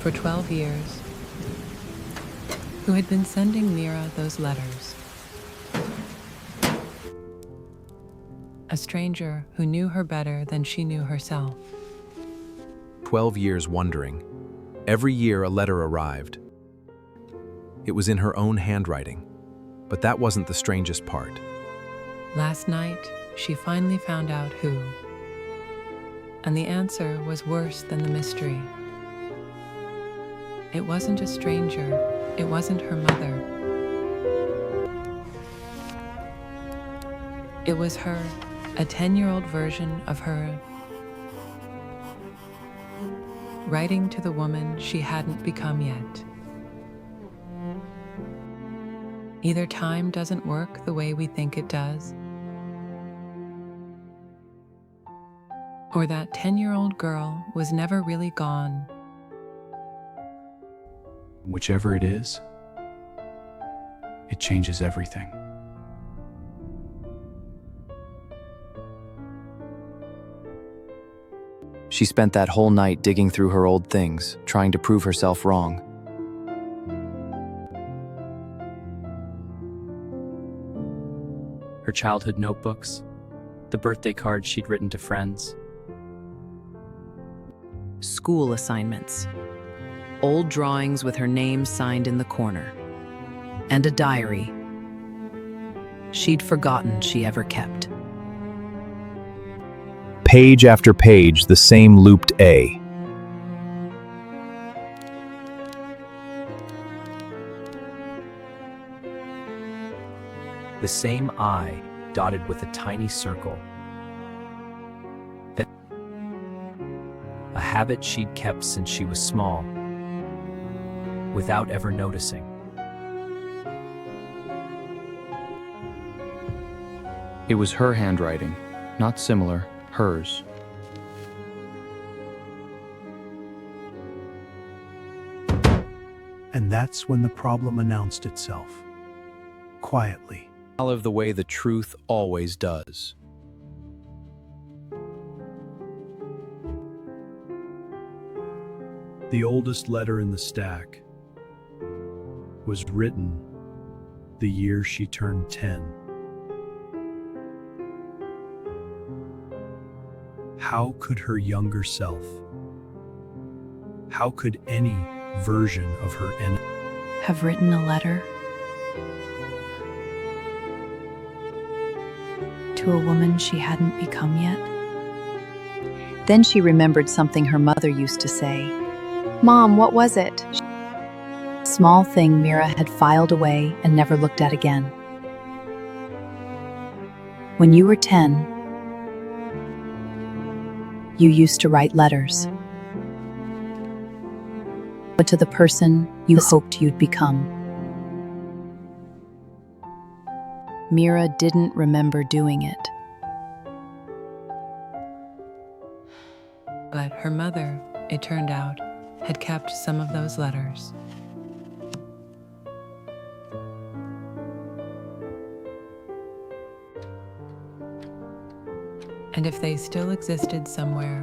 for 12 years, who had been sending Mira those letters. A stranger who knew her better than she knew herself. 12 years wondering. Every year a letter arrived. It was in her own handwriting, but that wasn't the strangest part. Last night, she finally found out who. And the answer was worse than the mystery. It wasn't a stranger. It wasn't her mother. It was her, a 10-year-old version of her, writing to the woman she hadn't become yet. Either time doesn't work the way we think it does, or that 10-year-old girl was never really gone. Whichever it is, it changes everything. She spent that whole night digging through her old things, trying to prove herself wrong. Her childhood notebooks, the birthday cards she'd written to friends. School assignments, old drawings with her name signed in the corner, and a diary she'd forgotten she ever kept. Page after page, the same looped A. The same I dotted with a tiny circle. A habit she'd kept since she was small, without ever noticing. It was her handwriting, not similar, hers. And that's when the problem announced itself, quietly. Of the way the truth always does. The oldest letter in the stack was written the year she turned 10. How could her younger self, how could any version of her have written a letter to a woman she hadn't become yet? Then she remembered something her mother used to say. Mom, what was it? Small thing Mira had filed away and never looked at again. When you were 10, you used to write letters, but to the person you hoped you'd become. Mira didn't remember doing it. But her mother, it turned out, had kept some of those letters. And if they still existed somewhere,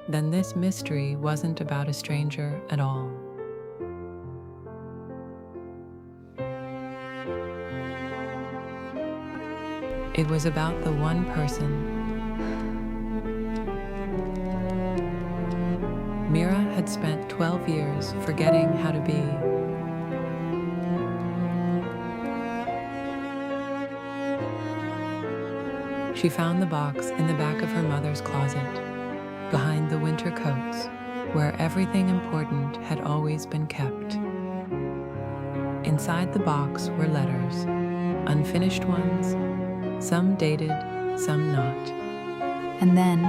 then this mystery wasn't about a stranger at all. It was about the one person Mira had spent 12 years forgetting how to be. She found the box in the back of her mother's closet, behind the winter coats, where everything important had always been kept. Inside the box were letters, unfinished ones, some dated, some not. And then,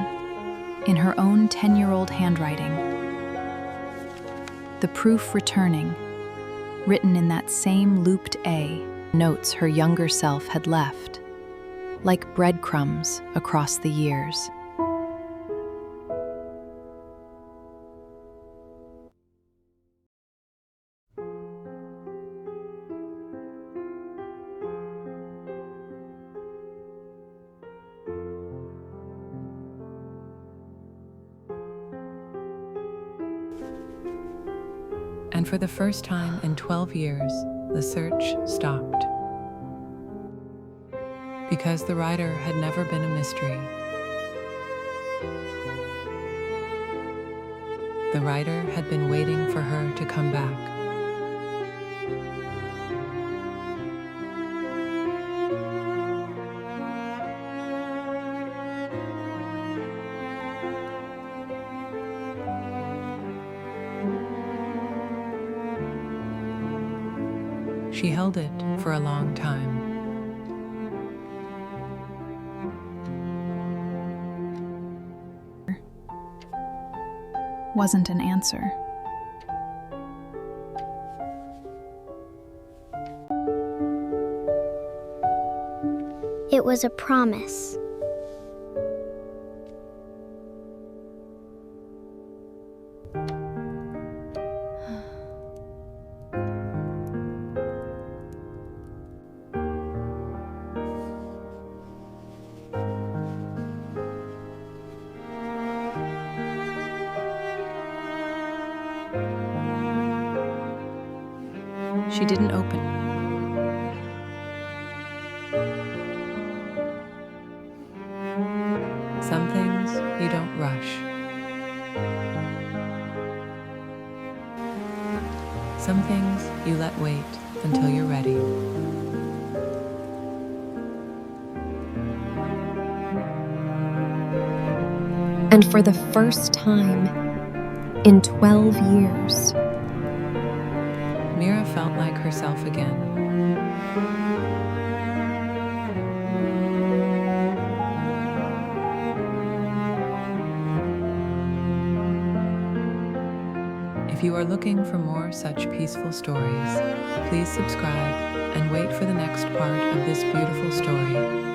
in her own 10-year-old handwriting, the proof returning, written in that same looped A, notes her younger self had left, like breadcrumbs across the years. And for the first time in 12 years, the search stopped. Because the writer had never been a mystery. The writer had been waiting for her to come back. She held it for a long time. Wasn't an answer. It was a promise. She didn't open. Some things you don't rush. Some things you let wait until you're ready. And for the first time in 12 years, Mira felt like herself again. If you are looking for more such peaceful stories, please subscribe and wait for the next part of this beautiful story.